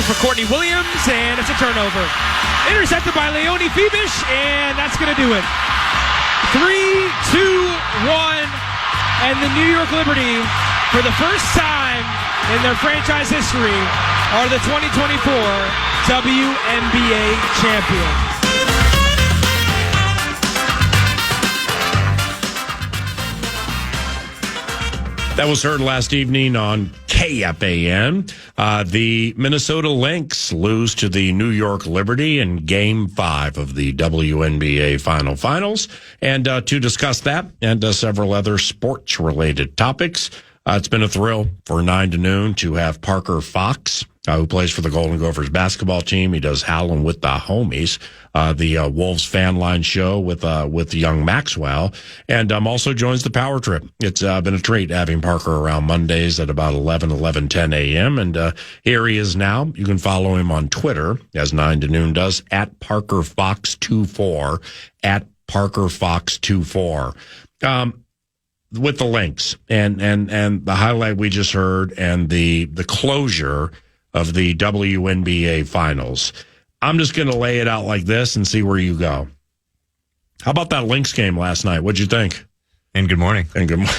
for Courtney Williams, and it's a turnover. Intercepted by Leonie Fibish, and that's going to do it. 3-2-1, and the New York Liberty, for the first time in their franchise history, are the 2024 WNBA champions. That was heard last evening on KFAN. The Minnesota Lynx lose to the New York Liberty in Game 5 of the WNBA Finals. And to discuss that and several other sports-related topics, it's been a thrill for 9 to noon to have Parker Fox, who plays for the Golden Gophers basketball team. He does Howlin' with the Homies, the Wolves fan line show with young Maxwell, and also joins the Power Trip. It's been a treat having Parker around Mondays at about 10 a.m. And here he is now. You can follow him on Twitter, as 9 to noon does, at ParkerFox24, at ParkerFox24. With the Lynx and the highlight we just heard and the closure of the WNBA finals. I'm just going to lay it out like this and see where you go. How about that Lynx game last night? What'd you think? And good morning. And good morning.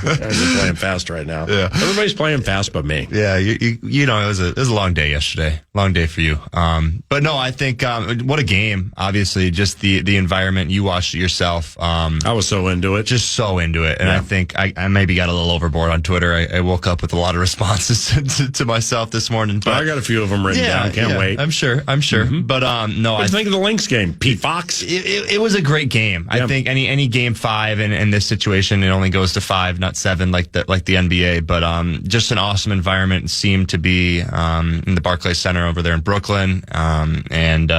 You're playing fast right now. Yeah. Everybody's playing fast but me. Yeah, you know, it was a long day yesterday. Long day for you. But no, I think what a game. Obviously, just the environment. You watched it yourself. I was so into it. Just so into it. And yeah. I think I maybe got a little overboard on Twitter. I woke up with a lot of responses to myself this morning. But I got a few of them written down. Can't wait. I'm sure. Mm-hmm. But no, what do you think of the Lynx game? Pete Fox? It was a great game. Yeah. I think any game 5 in this situation, it only goes to 5, not 7 like the NBA. But just an awesome environment. Seemed to be in the Barclays Center over there in Brooklyn. And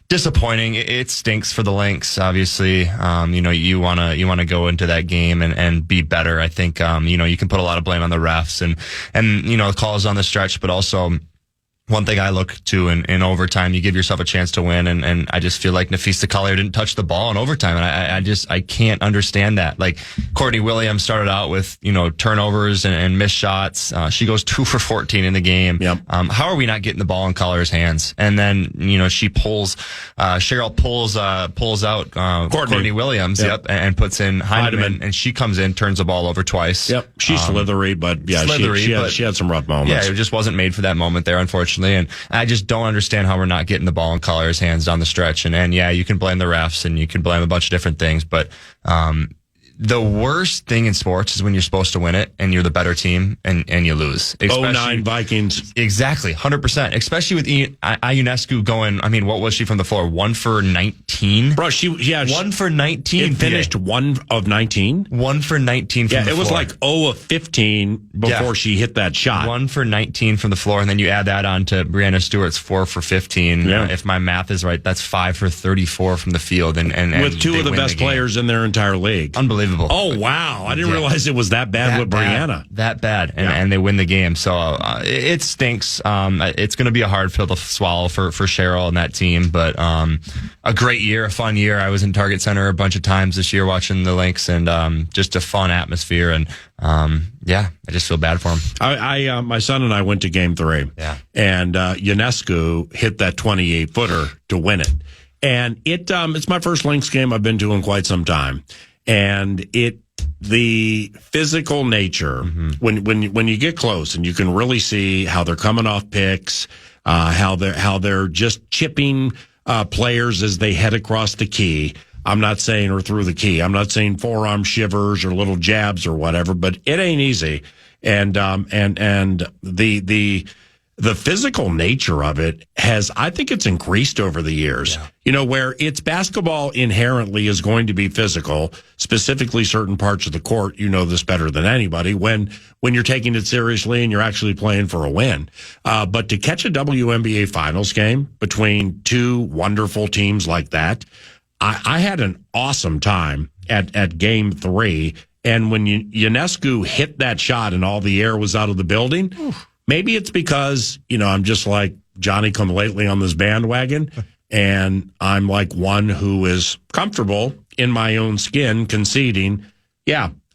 disappointing. It stinks for the Lynx. Obviously, you want to go into that game and be better. I think you can put a lot of blame on the refs and calls on the stretch, but also. One thing I look to in overtime, you give yourself a chance to win, and I just feel like Nafisa Collier didn't touch the ball in overtime, and I can't understand that. Like Courtney Williams started out with turnovers and missed shots. She goes 2 for 14 in the game. Yep. How are we not getting the ball in Collier's hands? And then she Cheryl pulls out Courtney Williams, yep, and puts in Heineman, and she comes in, turns the ball over twice. Yep, she's slithery, but yeah, she had some rough moments. Yeah, it just wasn't made for that moment there, unfortunately. And I just don't understand how we're not getting the ball in Collier's hands down the stretch. And yeah, you can blame the refs and you can blame a bunch of different things, but the worst thing in sports is when you're supposed to win it and you're the better team and you lose. 09 Vikings. Exactly, 100%. Especially with Ionescu going, what was she from the floor? 1 for 19? Bro, 1 for 19. Finished 1 of 19? 1 for 19 from the floor. Yeah, it was like 0 of 15 before she hit that shot. 1 for 19 from the floor, and then you add that on to Brianna Stewart's 4 for 15. Yeah. If my math is right, that's 5 for 34 from the field. And with 2 of the best players in their entire league. Unbelievable. Oh, wow. I didn't realize it was that bad with Brianna. That bad. And they win the game. So it stinks. It's going to be a hard pill to swallow for Cheryl and that team. But a great year, a fun year. I was in Target Center a bunch of times this year watching the Lynx, and just a fun atmosphere. And I just feel bad for him. My son and I went to Game 3. Yeah. And Ionescu hit that 28-footer to win it. And it's my first Lynx game I've been to in quite some time. And the physical nature, when you get close and you can really see how they're coming off picks, how they're just chipping players as they head across the key. I'm not saying or through the key. I'm not saying forearm shivers or little jabs or whatever, but it ain't easy. And the physical nature of it I think it's increased over the years. Yeah. Where it's basketball inherently is going to be physical, specifically certain parts of the court. You know this better than anybody when you're taking it seriously and you're actually playing for a win. But to catch a WNBA finals game between 2 wonderful teams like that, I had an awesome time at Game 3. And when Ionescu hit that shot and all the air was out of the building, maybe it's because, I'm just like Johnny come lately on this bandwagon, and I'm like one who is comfortable in my own skin conceding,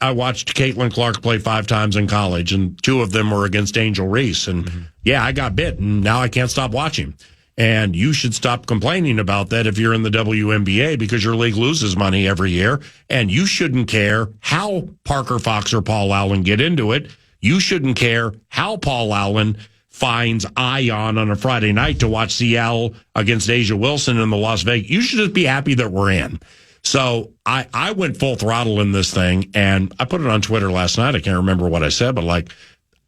I watched Caitlin Clark play 5 times in college, and 2 of them were against Angel Reese. And yeah, I got bit, and now I can't stop watching. And you should stop complaining about that if you're in the WNBA, because your league loses money every year, and you shouldn't care how Parker Fox or Paul Allen get into it. You shouldn't care how Paul Allen finds Ion on a Friday night to watch Seattle against Asia Wilson in the Las Vegas. You should just be happy that we're in. So I went full throttle in this thing, and I put it on Twitter last night. I can't remember what I said, but like,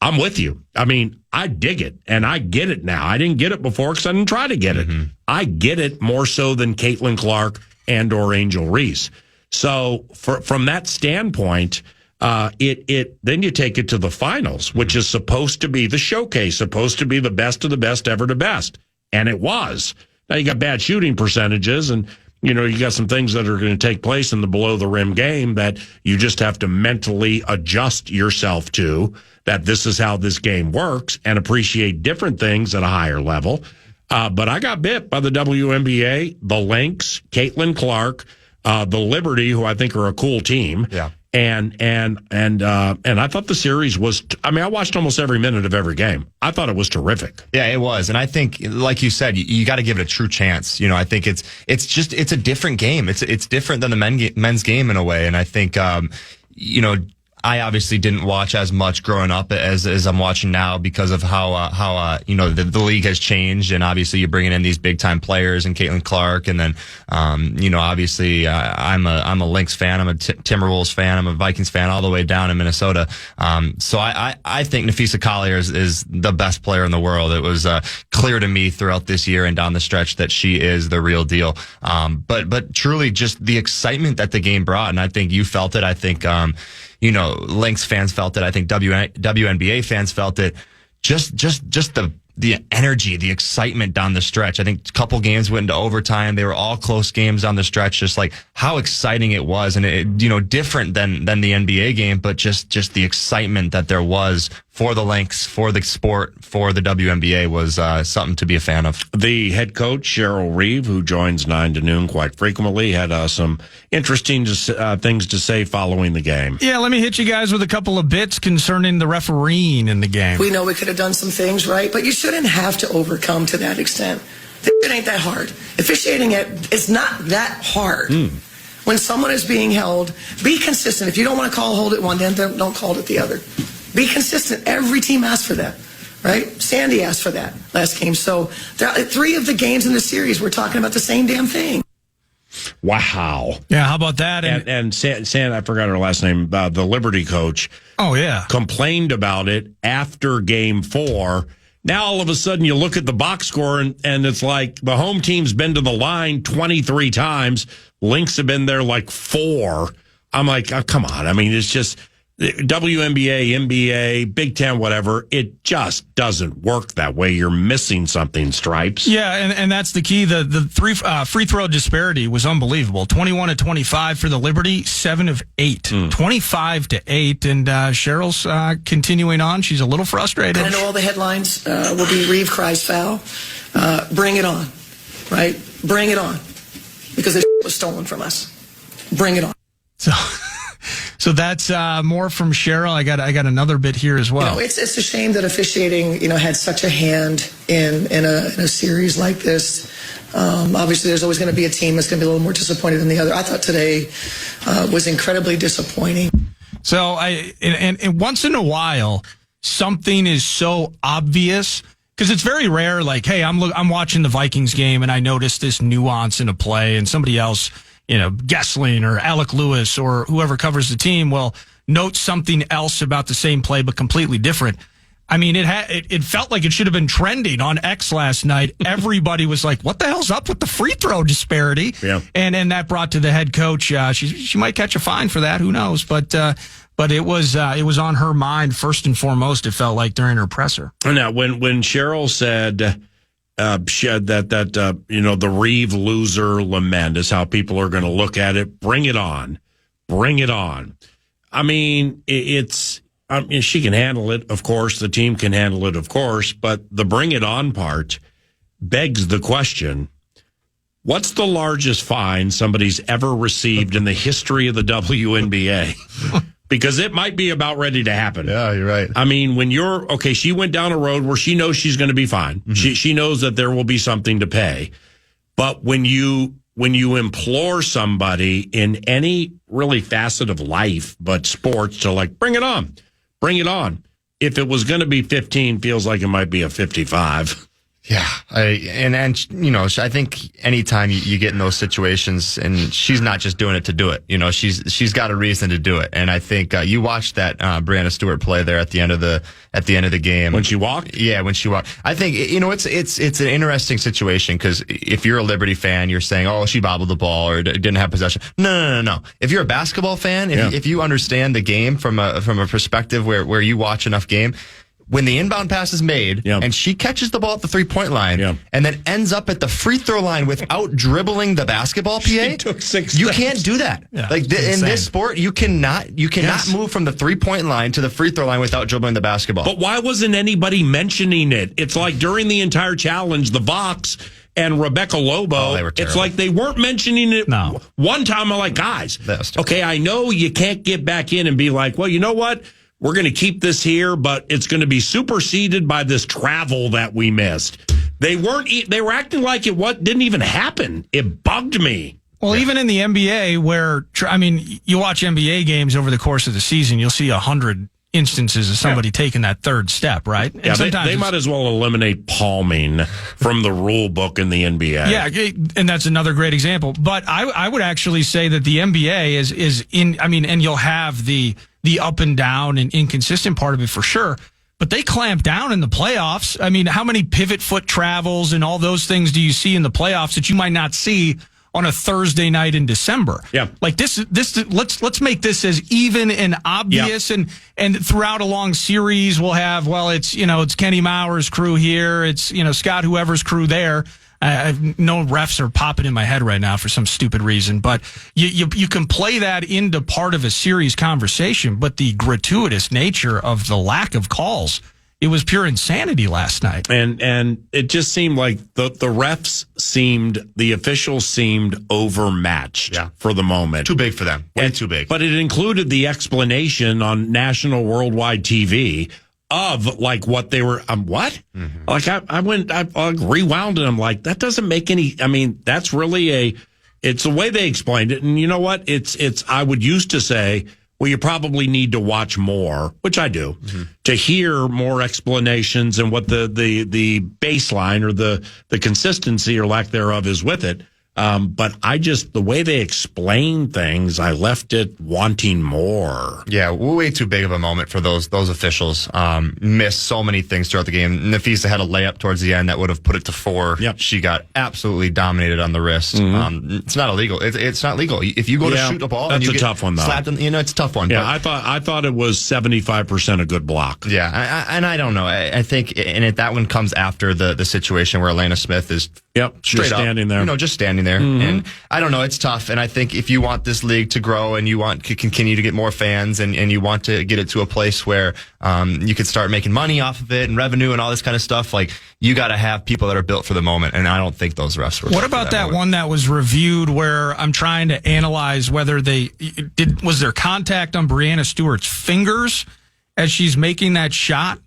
I'm with you. I mean, I dig it, and I get it now. I didn't get it before because I didn't try to get it. I get it more so than Caitlin Clark and or Angel Reese. So from that standpoint, then you take it to the finals, which is supposed to be the showcase, supposed to be the best of the best ever to best. And it was. Now you got bad shooting percentages, and you got some things that are going to take place in the below the rim game that you just have to mentally adjust yourself to, that this is how this game works, and appreciate different things at a higher level. But I got bit by the WNBA, the Lynx, Caitlin Clark, the Liberty, who I think are a cool team. Yeah. And I thought the series was, I watched almost every minute of every game. I thought it was terrific. Yeah, it was. And I think, like you said, you got to give it a true chance. I think it's a different game. It's different than the men's game in a way. And I think, I obviously didn't watch as much growing up as I'm watching now because of how the league has changed, and obviously you're bringing in these big time players and Caitlin Clark, and then obviously I'm a Lynx fan, I'm a Timberwolves fan, I'm a Vikings fan all the way down in Minnesota. So I think Nafisa Collier is the best player in the world. It was clear to me throughout this year and down the stretch that she is the real deal. But truly just the excitement that the game brought, and I think you felt it. I think Lynx fans felt it. I think WNBA fans felt it. Just the energy, the excitement down the stretch. I think a couple games went into overtime. They were all close games down the stretch. Just like how exciting it was, and it, different than the NBA game, but just the excitement that there was for the Lynx, for the sport, for the WNBA was something to be a fan of. The head coach, Cheryl Reeve, who joins 9 to noon quite frequently, had some interesting things to say following the game. Yeah, let me hit you guys with a couple of bits concerning the refereeing in the game. We know we could have done some things right, but you shouldn't have to overcome to that extent. It ain't that hard. Officiating it's not that hard. When someone is being held, be consistent. If you don't want to hold it one, then don't call it the other. Be consistent. Every team asked for that, right? Sandy asked for that last game. So 3 of the games in the series, we're talking about the same damn thing. Wow. Yeah, how about that? And San, I forgot her last name, the Liberty coach. Oh, yeah. Complained about it after game 4. Now, all of a sudden, you look at the box score, and it's like the home team's been to the line 23 times. Lynx have been there like 4. I'm like, oh, come on. It's just WNBA, NBA, Big Ten, whatever. It just doesn't work that way. You're missing something, Stripes. Yeah, and that's the key. The 3 free throw disparity was unbelievable. 21 of 25 for the Liberty, 7 of 8. 25 to 8. And Cheryl's continuing on. She's a little frustrated. I know all the headlines will be Reeve cries foul. Bring it on, right? Bring it on. Because this was stolen from us. Bring it on. So that's more from Cheryl. I got another bit here as well. It's a shame that officiating, had such a hand in a series like this. Obviously, there's always going to be a team that's going to be a little more disappointed than the other. I thought today was incredibly disappointing. So and once in a while, something is so obvious. Because it's very rare, like, hey, I'm watching the Vikings game and I notice this nuance in a play, and somebody else, Gessling or Alec Lewis or whoever covers the team will note something else about the same play but completely different. It felt like it should have been trending on X last night. Everybody was like, what the hell's up with the free throw disparity? Yeah. And that brought to the head coach. She might catch a fine for that. Who knows? But it was on her mind first and foremost. It felt like during her presser. Now, when Cheryl said that the Reeve loser lament is how people are going to look at it. Bring it on, bring it on. She can handle it, of course. The team can handle it, of course. But the bring it on part begs the question: what's the largest fine somebody's ever received in the history of the WNBA? because it might be about ready to happen. Yeah, you're right. I mean, when she went down a road where she knows she's going to be fine. Mm-hmm. She knows that there will be something to pay. But when you implore somebody in any really facet of life, but sports, to like, bring it on. If it was going to be 15, feels like it might be a 55. Yeah, I think anytime you get in those situations, and she's not just doing it to do it, she's got a reason to do it, and I think you watched that Brianna Stewart play there at the end of the game when she walked. Yeah, when she walked. I think it's an interesting situation, because if you're a Liberty fan, you're saying, oh, she bobbled the ball or didn't have possession. No. If you're a basketball fan, if you understand the game from a perspective where you watch enough game. When the inbound pass is made and she catches the ball at the 3-point line and then ends up at the free throw line without dribbling the basketball, PA, she took 6 you steps. can't do that. Yeah, in this sport, you cannot move from the 3-point line to the free throw line without dribbling the basketball. But why wasn't anybody mentioning it? It's like during the entire challenge, the Vox and Rebecca Lobo, it's like they weren't mentioning it. No. One time, I'm like, guys, okay, I know you can't get back in and be like, well, you know what? We're going to keep this here, but it's going to be superseded by this travel that we missed. They were acting like it didn't even happen. It bugged me. Well, even in the NBA, where, you watch NBA games over the course of the season, you'll see 100 instances of somebody taking that third step, right? And they might as well eliminate palming from the rule book in the NBA. Yeah, and that's another great example. But I would actually say that the NBA is in, and you'll have the up and down and inconsistent part of it for sure. But they clamp down in the playoffs. I mean, how many pivot foot travels and all those things do you see in the playoffs that you might not see on a Thursday night in December? Yeah. Like this let's make this as even and obvious and throughout a long series we'll have, it's Kenny Mauer's crew here, it's Scott whoever's crew there. No refs are popping in my head right now for some stupid reason, but you can play that into part of a series conversation, but the gratuitous nature of the lack of calls, it was pure insanity last night. And it just seemed like the officials seemed overmatched for the moment. Too big for them. Too big. But it included the explanation on national worldwide TV of like what they were, what? Mm-hmm. Like I rewound it. I'm like, that doesn't make any, that's really it's the way they explained it. And you know what? I would used to say, well, you probably need to watch more, which I do, to hear more explanations and what the baseline or the consistency or lack thereof is with it. But the way they explain things, I left it wanting more. Yeah, way too big of a moment for those officials. Missed so many things throughout the game. Nafisa had a layup towards the end that would have put it to 4. Yep. She got absolutely dominated on the wrist. Mm-hmm. It's not illegal. It's not legal. If you go to shoot a ball, that's and you a tough one though. Slapped in, it's a tough one. Yeah, I thought it was 75% a good block. Yeah, and I don't know. I think that one comes after the situation where Elena Smith is straight just standing up, there. Just standing there. Mm-hmm. And I don't know, it's tough. And I think if you want this league to grow and you want to continue to get more fans and you want to get it to a place where you could start making money off of it and revenue and all this kind of stuff, like you got to have people that are built for the moment. And I don't think those refs were. What about that one that was reviewed where I'm trying to analyze whether was there contact on Brianna Stewart's fingers as she's making that shot?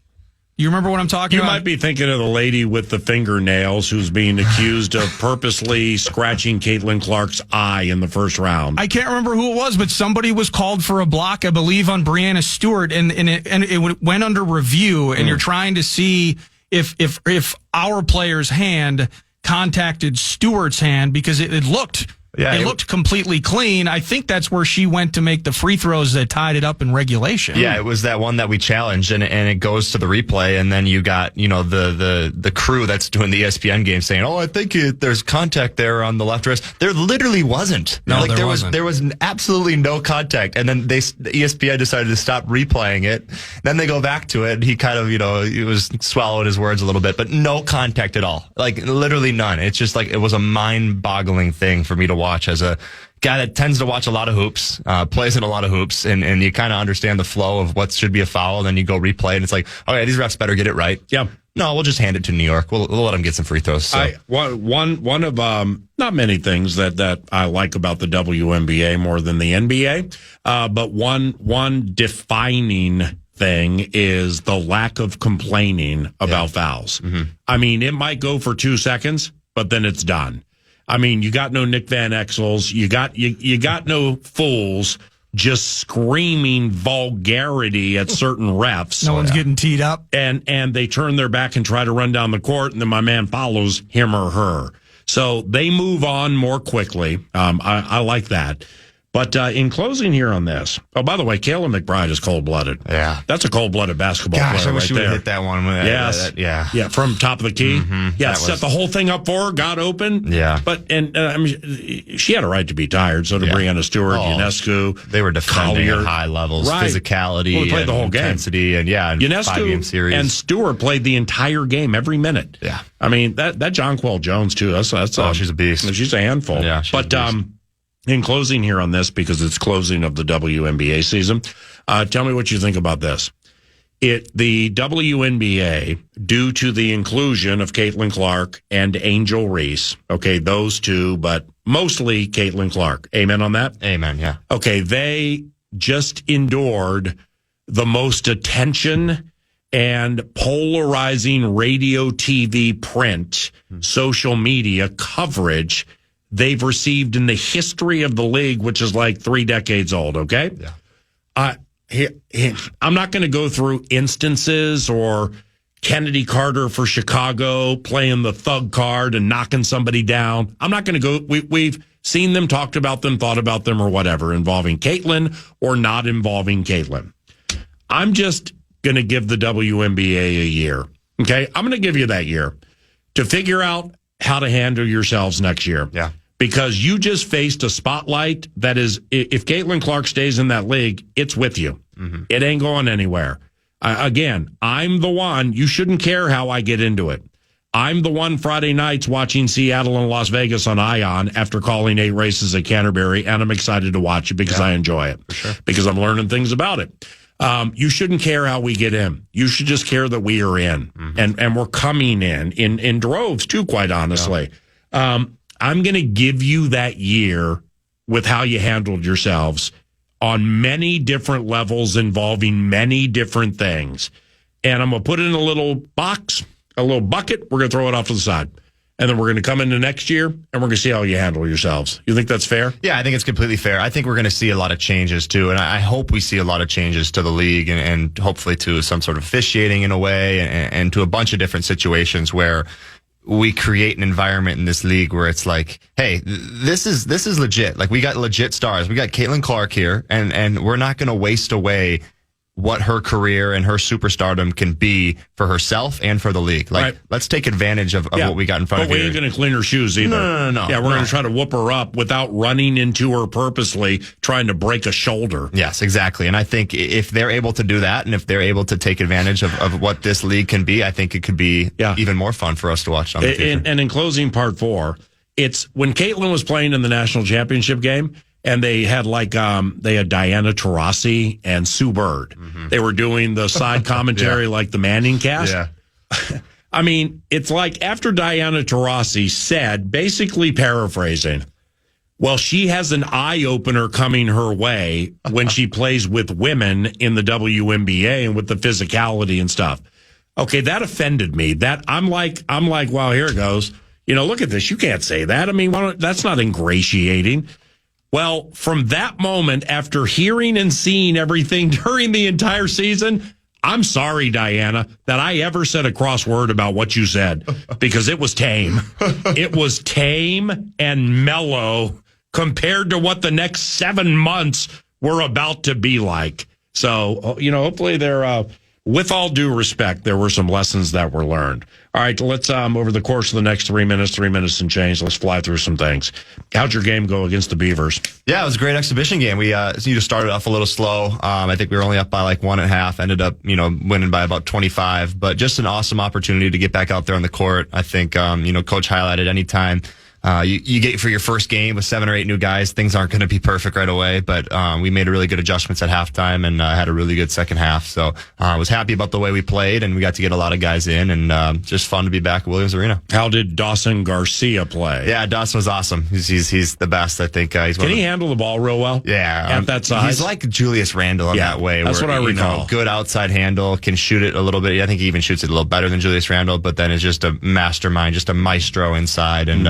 You remember what I'm talking about? You might be thinking of the lady with the fingernails who's being accused of purposely scratching Caitlin Clark's eye in the first round. I can't remember who it was, but somebody was called for a block, I believe, on Brianna Stewart, and it went under review, and you're trying to see if our player's hand contacted Stewart's hand because it looked... Yeah, it looked completely clean. I think that's where she went to make the free throws that tied it up in regulation. Yeah, it was that one that we challenged, and it goes to the replay, and then you got the crew that's doing the ESPN game saying, "Oh, I think there's contact there on the left wrist." There literally wasn't. No, there wasn't. There was absolutely no contact, and then the ESPN decided to stop replaying it. Then they go back to it, and he kind of he was swallowing his words a little bit, but no contact at all, like literally none. It's just like it was a mind-boggling thing for me to watch as a guy that tends to watch a lot of hoops, plays in a lot of hoops, and you kind of understand the flow of what should be a foul, and then you go replay, and it's like, okay, these refs better get it right. Yeah. No, we'll just hand it to New York. We'll let them get some free throws. So. One of not many things that I like about the WNBA more than the NBA, but one defining thing is the lack of complaining about fouls. Mm-hmm. I mean, it might go for 2 seconds, but then it's done. I mean, you got no Nick Van Exels, you got no fools just screaming vulgarity at certain refs. No one's getting teed up. And they turn their back and try to run down the court, and then my man follows him or her. So they move on more quickly. I like that. But in closing here on this, oh, by the way, Kayla McBride is cold-blooded. Yeah. That's a coldblooded basketball Gosh, player I wish right we would there. hit that one. Yes. Yeah, from top of the key. Mm-hmm. Yeah, set the whole thing up for her, got open. Yeah. But, I mean, she had a right to be tired, so did Brianna Stewart, Ionescu. They were defending at high levels, physicality, well, they played the whole game. Intensity, and Ionescu 5-game series. and Stewart played the entire game, every minute. Yeah. I mean, that Jonquel Jones, too, that's she's a beast. She's a handful. Yeah, she's a beast. In closing here on this, because it's closing of the WNBA season, tell me what you think about this. The WNBA, due to the inclusion of Caitlin Clark and Angel Reese, okay, those two, but mostly Caitlin Clark. Amen on that? Amen, yeah. Okay, they just endured the most attention and polarizing radio, TV, print, social media coverage they've received in the history of the league, which is like 3 decades old, okay? Yeah. I'm not going to go through instances or Kennedy Carter for Chicago playing the thug card and knocking somebody down. I'm not going to go. We've seen them, talked about them, thought about them, or whatever, involving Caitlin or not involving Caitlin. I'm just going to give the WNBA a year, okay? I'm going to give you that year to figure out how to handle yourselves next year. Yeah. Because you just faced a spotlight that is, if Caitlin Clark stays in that league, it's with you. Mm-hmm. It ain't going anywhere. Again, I'm the one. You shouldn't care how I get into it. I'm the one Friday nights watching Seattle and Las Vegas on Ion after calling 8 races at Canterbury, and I'm excited to watch it because I enjoy it. For sure. Because I'm learning things about it. You shouldn't care how we get in. You should just care that we are in, and we're coming in droves too, quite honestly. Yeah. I'm going to give you that year with how you handled yourselves on many different levels involving many different things. And I'm going to put it in a little box, a little bucket. We're going to throw it off to the side. And then we're going to come into next year, and we're going to see how you handle yourselves. You think that's fair? Yeah, I think it's completely fair. I think we're going to see a lot of changes, too. And I hope we see a lot of changes to the league and hopefully to some sort of officiating in a way and to a bunch of different situations where we create an environment in this league where it's like, hey, this is legit. Like, we got legit stars. We got Caitlin Clark here, and we're not going to waste away what her career and her superstardom can be for herself and for the league. Like, let's take advantage of what we got in front of her. But we ain't going to clean her shoes either. No. Yeah, we're going to try to whoop her up without running into her purposely, trying to break a shoulder. Yes, exactly. And I think if they're able to do that, and if they're able to take advantage of what this league can be, I think it could be even more fun for us to watch on the future. And in closing part 4, it's when Caitlin was playing in the national championship game, and they had Diana Taurasi and Sue Bird. Mm-hmm. They were doing the side commentary like the Manning cast. Yeah. I mean, it's like after Diana Taurasi said, basically paraphrasing, well, she has an eye-opener coming her way when she plays with women in the WNBA and with the physicality and stuff. Okay, that offended me. That I'm like, well, here it goes. You know, look at this. You can't say that. I mean, that's not ingratiating. Well, from that moment, after hearing and seeing everything during the entire season, I'm sorry, Diana, that I ever said a cross word about what you said, because it was tame. It was tame and mellow compared to what the next 7 months were about to be like. So, you know, hopefully they're, with all due respect, there were some lessons that were learned. All right, let's, over the course of the next 3 minutes and change, let's fly through some things. How'd your game go against the Beavers? Yeah, it was a great exhibition game. We started off a little slow. I think we were only up by like 1.5, ended up, winning by about 25, but just an awesome opportunity to get back out there on the court. I think, Coach highlighted anytime you get for your first game with 7 or 8 new guys. Things aren't going to be perfect right away, but we made a really good adjustments at halftime and had a really good second half. So I was happy about the way we played, and we got to get a lot of guys in, and just fun to be back at Williams Arena. How did Dawson Garcia play? Yeah, Dawson was awesome. He's the best, I think. Can he handle the ball real well? Yeah. At that size? He's like Julius Randle in that way. That's what I recall. Good outside handle, can shoot it a little bit. I think he even shoots it a little better than Julius Randle, but then is just a mastermind, just a maestro inside, and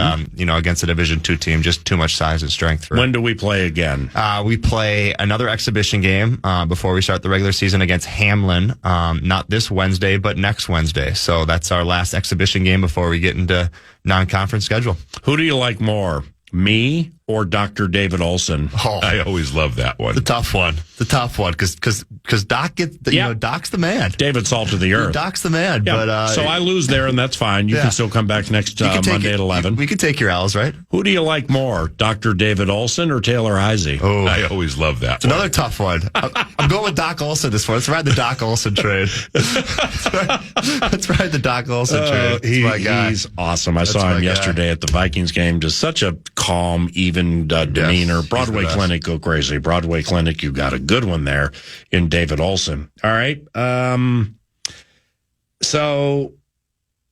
against a Division II team, just too much size and strength for him. When do we play again? We play another exhibition game before we start the regular season against Hamlin, not this Wednesday, but next Wednesday. So that's our last exhibition game before we get into non-conference schedule. Who do you like more, me or Dr. David Olson? Oh, I always love that one. the tough one, because Doc gets Doc's the man. David salt of the earth. Doc's the man. Yeah. But so I lose there, and that's fine. You can still come back next Monday at 11. We can take your L's, right? Who do you like more, Dr. David Olson or Taylor Heisey? Oh, I always love that it's another tough one. I'm going with Doc Olson this one. Let's ride the Doc Olson trade. Let's ride the Doc Olson trade. That's my guy. He's awesome. I saw him yesterday at the Vikings game. Just such a calm, even demeanor. Broadway Clinic, go crazy. Broadway Clinic, you got a good one there in David Olson. All right. So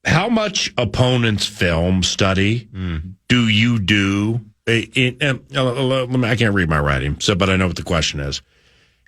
how much opponent's film study do you do? I can't read my writing, but I know what the question is.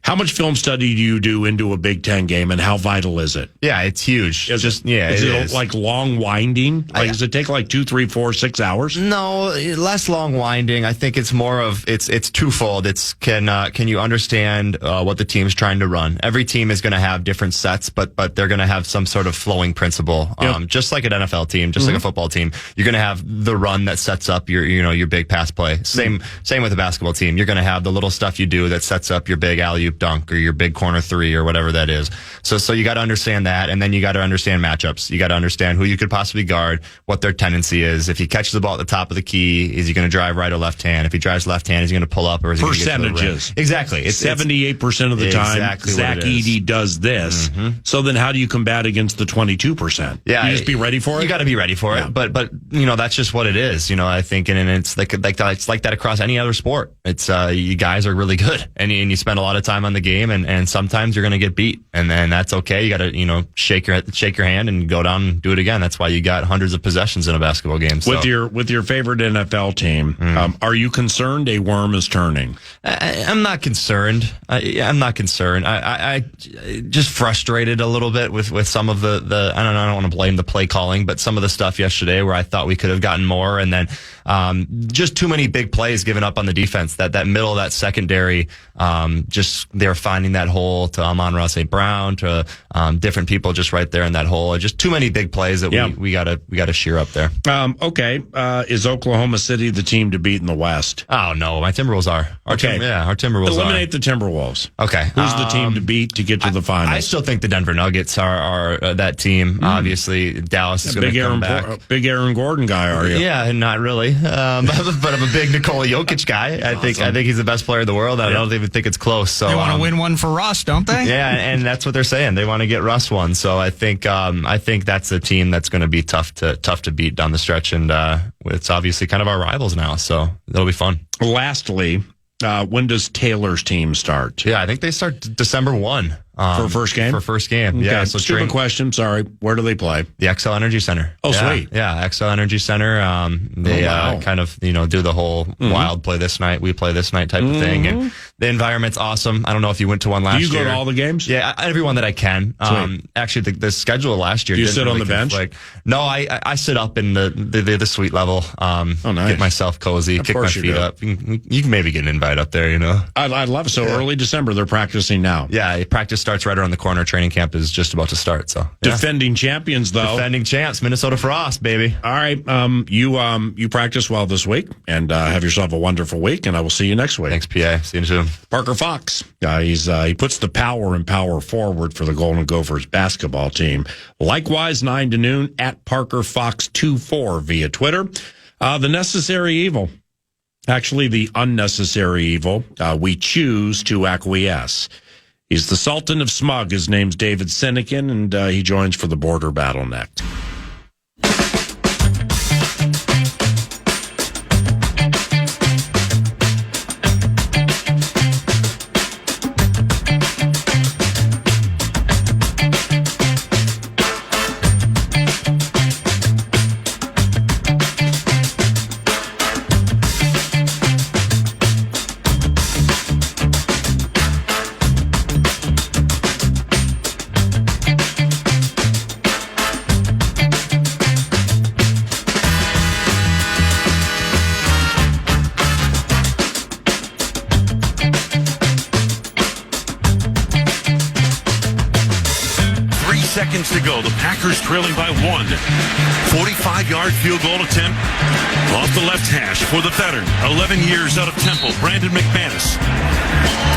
How much film study do you do into a Big Ten game, and how vital is it? Yeah, it's huge. Is it like long winding? Like, does it take like 2, 3, 4, 6 hours? No, less long winding. I think it's more of it's twofold. It's can you understand what the team's trying to run? Every team is going to have different sets, but they're going to have some sort of flowing principle. Just like an NFL team, just like a football team, you're going to have the run that sets up your big pass play. Same with a basketball team. You're going to have the little stuff you do that sets up your big alley-oop dunk or your big corner three or whatever that is. So you got to understand that, and then you got to understand matchups. You got to understand who you could possibly guard, what their tendency is. If he catches the ball at the top of the key, is he going to drive right or left hand? If he drives left hand, is he going to pull up, or is he going to get to the rim? Percentages. Exactly. It's 78% of the time, exactly Zach Edey does this. So then how do you combat against the 22%? Yeah, you just be ready for it? You got to be ready for it. But that's just what it is. I think, and it's like that across any other sport. It's you guys are really good, and you spend a lot of time on the game, and sometimes you're going to get beat, and then that's okay. You got to shake your hand and go down and do it again. That's why you got hundreds of possessions in a basketball game. So. With your favorite NFL team, are you concerned a worm is turning? I'm not concerned. I'm not concerned. I just frustrated a little bit with some of the I don't want to blame the play calling, but some of the stuff yesterday where I thought we could have gotten more, and then just too many big plays given up on the defense. That middle, that secondary, just they're finding that hole to Amon-Ra St. Brown, to different people just right there in that hole. Just too many big plays that we gotta shear up there. Okay. Is Oklahoma City the team to beat in the West? Oh no, my Timberwolves are. Our Timberwolves eliminate the Timberwolves. Okay. Who's the team to beat to get to the finals? I still think the Denver Nuggets are that team. Obviously, Dallas is going to come back. Big Aaron Gordon guy, are you? Yeah, not really. But I'm a big Nikola Jokic guy. I think he's the best player in the world. I don't even think it's close. So they want to win one for Russ, don't they? Yeah, and that's what they're saying. They want to get Russ one. So I think that's a team that's going to be tough to beat down the stretch, and it's obviously kind of our rivals now. So it'll be fun. Lastly, when does Taylor's team start? Yeah, I think they start December 1. For first game? For first game, okay. Yeah. So stupid question, sorry. Where do they play? The XL Energy Center. Oh, sweet. Yeah, XL Energy Center. They kind of, do the whole wild play this night, we play this night type of thing. And the environment's awesome. I don't know if you went to one last year. Do you go to all the games? Yeah, every one that I can. Actually, the schedule last year. Do you sit on the bench? No, I sit up in the suite level. Nice. Get myself cozy, kick my feet up. You can maybe get an invite up there, I'd love it. So early December, they're practicing now. Yeah, practice starts right around the corner. Training camp is just about to start. So defending champions, though. Defending champs, Minnesota Frost, baby. All right, you practice well this week, and have yourself a wonderful week. And I will see you next week. Thanks, PA. See you soon. Parker Fox, he puts the power and power forward for the Golden Gophers basketball team. Likewise, 9 to noon at Parker Fox 24 via Twitter. The necessary evil. Actually, the unnecessary evil, we choose to acquiesce. He's the Sultan of Smug. His name's David Sinykin, and he joins for the Border Battle next. seconds to go. The Packers trailing by 1. 45-yard field goal attempt off the left hash for the veteran. 11 years out of Temple, Brandon McManus.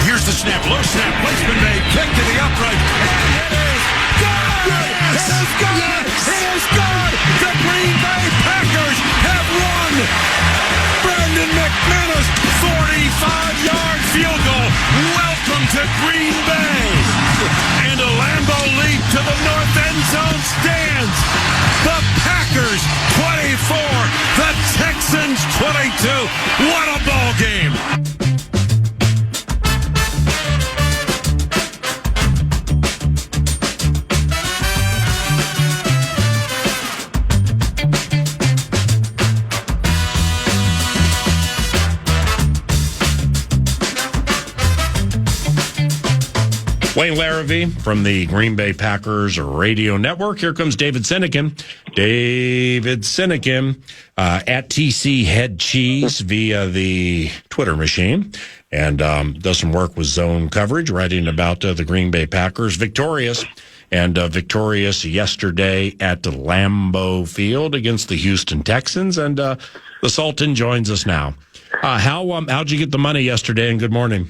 Here's the snap. Low snap. Placement made. Kick to the upright. And it is good! Yes! It is good! Yes! It is good! The Green Bay Packers have won! Brandon McManus, 45-yard field goal. Welcome to Green Bay. And a Lambeau leap to the north end zone stands. The Packers 24, the Texans 22. What a ball game. Wayne Larrivee from the Green Bay Packers Radio Network. Here comes David Sinykin. David Sinykin at TC Head Cheese via the Twitter machine, and does some work with zone coverage, writing about the Green Bay Packers victorious yesterday at the Lambeau Field against the Houston Texans. And the Sultan joins us now. How'd you get the money yesterday? And good morning.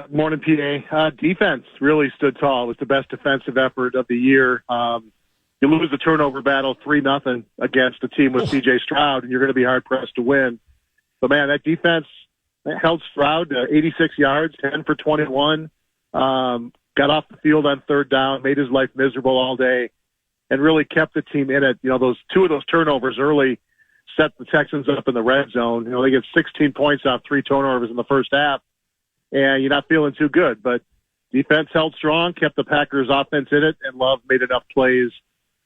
Morning, PA. Defense really stood tall. It was the best defensive effort of the year. You lose the turnover battle 3-0 against a team with C.J. Stroud, and you're going to be hard-pressed to win. But, man, that defense held Stroud to 86 yards, 10 for 21, got off the field on third down, made his life miserable all day, and really kept the team in it. You know, those two of those turnovers early set the Texans up in the red zone. You know, they get 16 points off 3 turnovers in the first half. And you're not feeling too good. But defense held strong, kept the Packers' offense in it, and Love made enough plays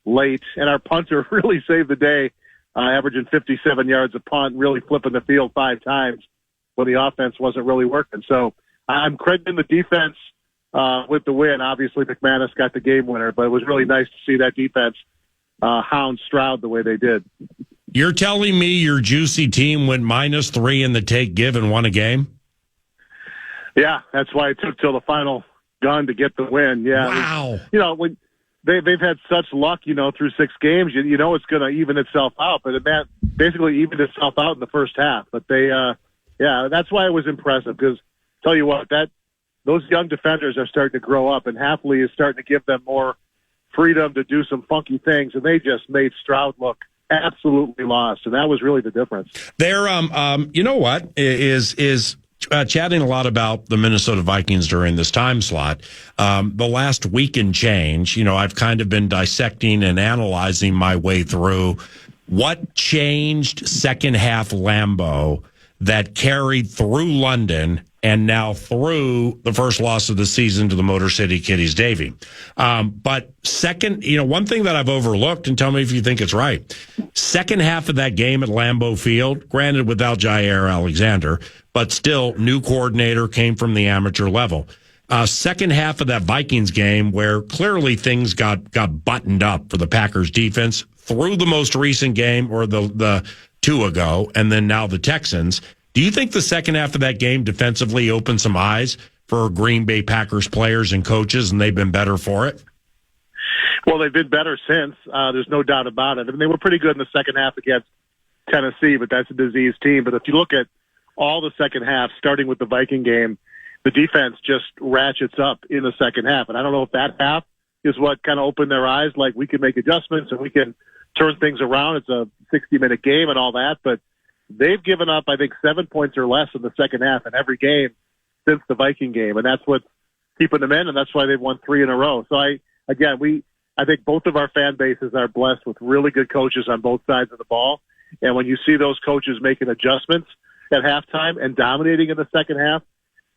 late. And our punter really saved the day, averaging 57 yards a punt, really flipping the field 5 times when the offense wasn't really working. So I'm crediting the defense with the win. Obviously, McManus got the game winner, but it was really nice to see that defense hound Stroud the way they did. You're telling me your juicy team went -3 in the take-give and won a game? Yeah, that's why it took till the final gun to get the win. Yeah, wow. When they've had such luck, through 6 games, you know it's going to even itself out. But it basically evened itself out in the first half. But that's why it was impressive. Because tell you what, those young defenders are starting to grow up, and Hafley is starting to give them more freedom to do some funky things, and they just made Stroud look absolutely lost, and that was really the difference. They're, you know what is. Chatting a lot about the Minnesota Vikings during this time slot. The last week and change, I've kind of been dissecting and analyzing my way through what changed second half Lambeau that carried through London and now through the first loss of the season to the Motor City Kitties Davie. But second, one thing that I've overlooked, and tell me if you think it's right, second half of that game at Lambeau Field, granted without Jair Alexander, but still, new coordinator came from the amateur level. Second half of that Vikings game, where clearly things got buttoned up for the Packers defense through the most recent game, or the 2 ago, and then now the Texans. Do you think the second half of that game defensively opened some eyes for Green Bay Packers players and coaches, and they've been better for it? Well, they've been better since. There's no doubt about it. I mean, they were pretty good in the second half against Tennessee, but that's a diseased team. But if you look at all the second half, starting with the Viking game, the defense just ratchets up in the second half. And I don't know if that half is what kind of opened their eyes, like we can make adjustments and we can turn things around. It's a 60-minute game and all that. But they've given up, I think, 7 points or less in the second half in every game since the Viking game. And that's what's keeping them in, and that's why they've won 3 in a row. So, I think both of our fan bases are blessed with really good coaches on both sides of the ball. And when you see those coaches making adjustments at halftime and dominating in the second half,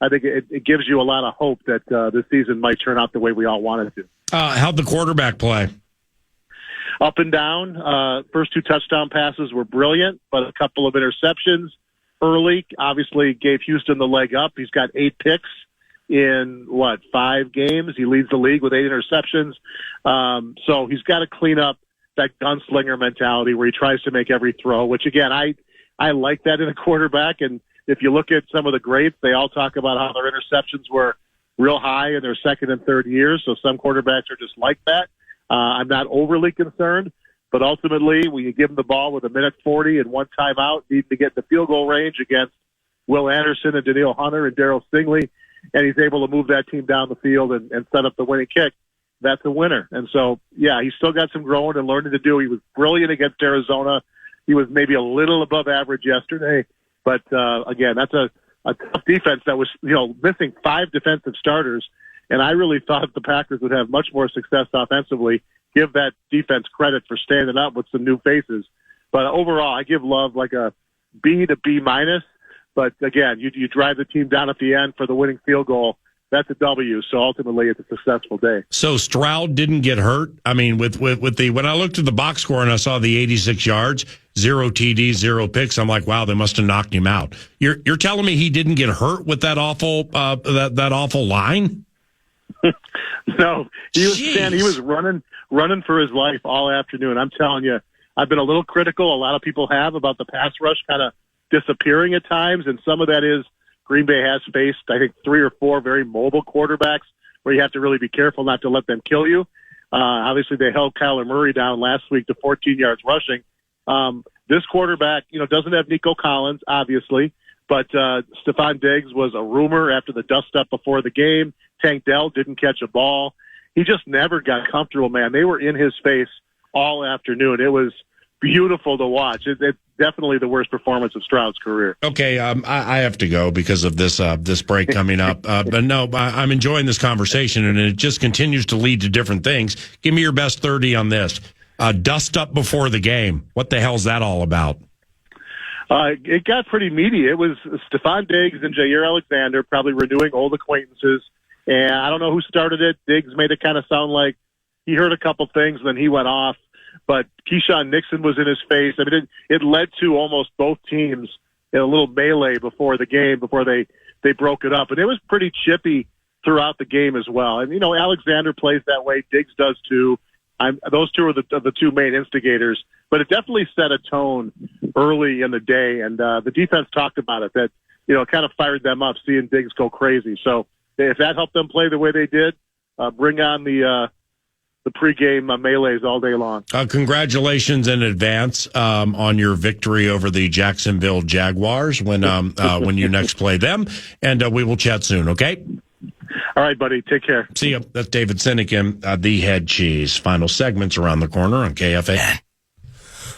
I think it gives you a lot of hope that this season might turn out the way we all want it to. How'd the quarterback play? Up and down. First 2 touchdown passes were brilliant, but a couple of interceptions early obviously gave Houston the leg up. He's got 8 picks in, 5 games? He leads the league with 8 interceptions. So he's got to clean up that gunslinger mentality where he tries to make every throw, which, again, I like that in a quarterback. And if you look at some of the greats, they all talk about how their interceptions were real high in their second and third years. So some quarterbacks are just like that. I'm not overly concerned, but ultimately, when you give him the ball with 1:40 and one timeout, needing to get in the field goal range against Will Anderson and Daniil Hunter and Darryl Stingley, and he's able to move that team down the field and set up the winning kick, that's a winner. And so, yeah, he's still got some growing and learning to do. He was brilliant against Arizona. He was maybe a little above average yesterday. But, again, that's a tough defense that was, missing 5 defensive starters. And I really thought the Packers would have much more success offensively. Give that defense credit for standing up with some new faces. But overall, I give Love like a B to B minus. But again, you drive the team down at the end for the winning field goal. That's a W. So ultimately, it's a successful day. So Stroud didn't get hurt. I mean, with the when I looked at the box score and I saw the 86 yards, 0 TDs, 0 picks, I'm like, wow, they must have knocked him out. You're telling me he didn't get hurt with that awful that awful line? No, he was running for his life all afternoon. I'm telling you, I've been a little critical. A lot of people have about the pass rush kind of disappearing at times, and some of that is Green Bay has faced, I think, 3 or 4 very mobile quarterbacks where you have to really be careful not to let them kill you. Obviously, they held Kyler Murray down last week to 14 yards rushing. This quarterback, doesn't have Nico Collins, obviously, but Stephon Diggs was a rumor after the dust-up before the game. Tank Dell didn't catch a ball. He just never got comfortable, man. They were in his face all afternoon. It was beautiful to watch. It's definitely the worst performance of Stroud's career. Okay, I have to go because of this break coming up. But no, I'm enjoying this conversation, and it just continues to lead to different things. Give me your best 30 on this. Dust up before the game. What the hell's that all about? It got pretty meaty. It was Stephon Diggs and Jair Alexander probably renewing old acquaintances. And I don't know who started it. Diggs made it kind of sound like he heard a couple things, then he went off. But Keyshawn Nixon was in his face. I mean, it led to almost both teams in a little melee before the game, before they broke it up. And it was pretty chippy throughout the game as well. And, Alexander plays that way. Diggs does too. Those two are the two main instigators. But it definitely set a tone early in the day. And the defense talked about it, that, it kind of fired them up, seeing Diggs go crazy. So if that helped them play the way they did, bring on the pregame melees all day long. Congratulations in advance on your victory over the Jacksonville Jaguars when you next play them. And we will chat soon, okay? All right, buddy. Take care. See you. That's David Sinykin, the head cheese. Final segments around the corner on KFAN.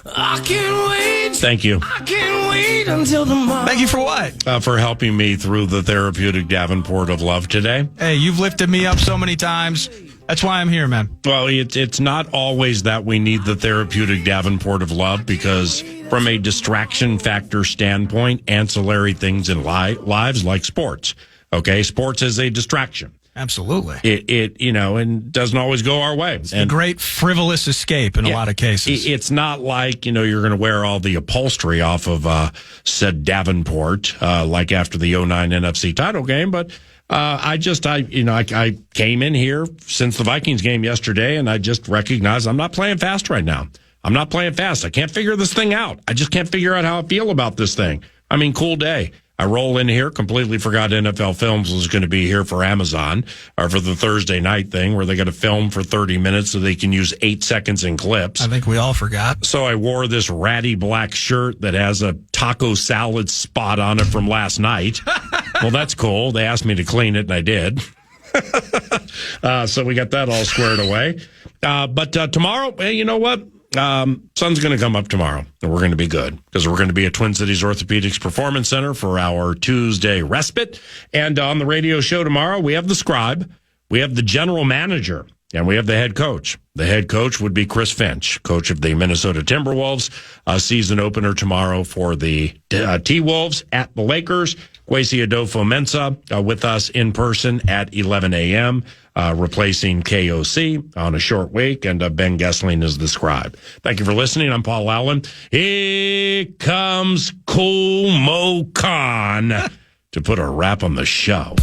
I can't wait. Thank you. I can't wait until tomorrow. Thank you for what? For helping me through the therapeutic Davenport of love today. Hey, you've lifted me up so many times. That's why I'm here, man. Well, it's not always that we need the therapeutic Davenport of love, because from a distraction factor standpoint, ancillary things in lives like sports. Okay, sports is a distraction. Absolutely. It and doesn't always go our way. It's a great frivolous escape in a lot of cases. It's not like, you're going to wear all the upholstery off of said Davenport like after the 2009 NFC title game, but I came in here since the Vikings game yesterday, and I just recognized I'm not playing fast right now. I'm not playing fast. I can't figure this thing out. I just can't figure out how I feel about this thing. I mean, cool day. I roll in here, completely forgot NFL Films was going to be here for Amazon, or for the Thursday night thing where they got to film for 30 minutes so they can use 8 seconds in clips. I think we all forgot. So I wore this ratty black shirt that has a taco salad spot on it from last night. Well, that's cool. They asked me to clean it, and I did. So we got that all squared away. But tomorrow, hey, you know what? Sun's going to come up tomorrow, and we're going to be good, because we're going to be at Twin Cities Orthopedics Performance Center for our Tuesday respite. And on the radio show tomorrow, we have the scribe, we have the general manager, and we have the head coach. The head coach would be Chris Finch, coach of the Minnesota Timberwolves. Season opener tomorrow for the T-Wolves at the Lakers. Kwesi Adofo-Mensah with us in person at 11 a.m., replacing KOC on a short week, and Ben Gessling is the scribe. Thank you for listening. I'm Paul Allen. Here comes Cool Mo Khan to put a wrap on the show.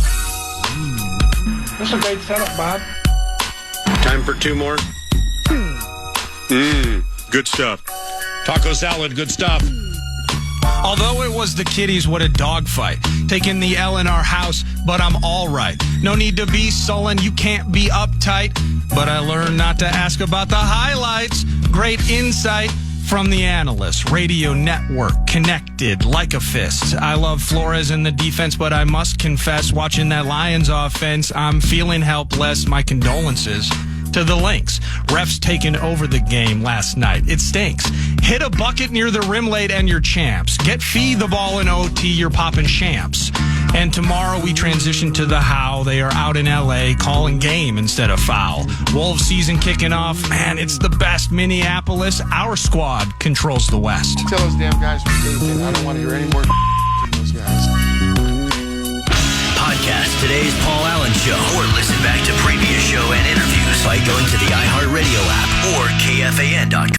That's a great setup, Bob. Time for 2 more. Good stuff. Taco salad, good stuff. Although it was the kiddies, what a dogfight. Taking the L in our house, but I'm all right. No need to be sullen, you can't be uptight. But I learned not to ask about the highlights. Great insight from the analysts. Radio network, connected like a fist. I love Flores in the defense, but I must confess, watching that Lions offense, I'm feeling helpless. My condolences to the Lynx. Refs taking over the game last night. It stinks. Hit a bucket near the rim late and you're champs. Get Fee the ball in OT, you're popping champs. And tomorrow we transition to the how. They are out in LA calling game instead of foul. Wolves season kicking off. Man, it's the best. Minneapolis, our squad controls the West. Tell those damn guys from Sinykin, I don't want to hear any more from those guys. Podcast today's Paul Allen Show, or listen back to previous show and interviews by going to the iHeartRadio app or KFAN.com.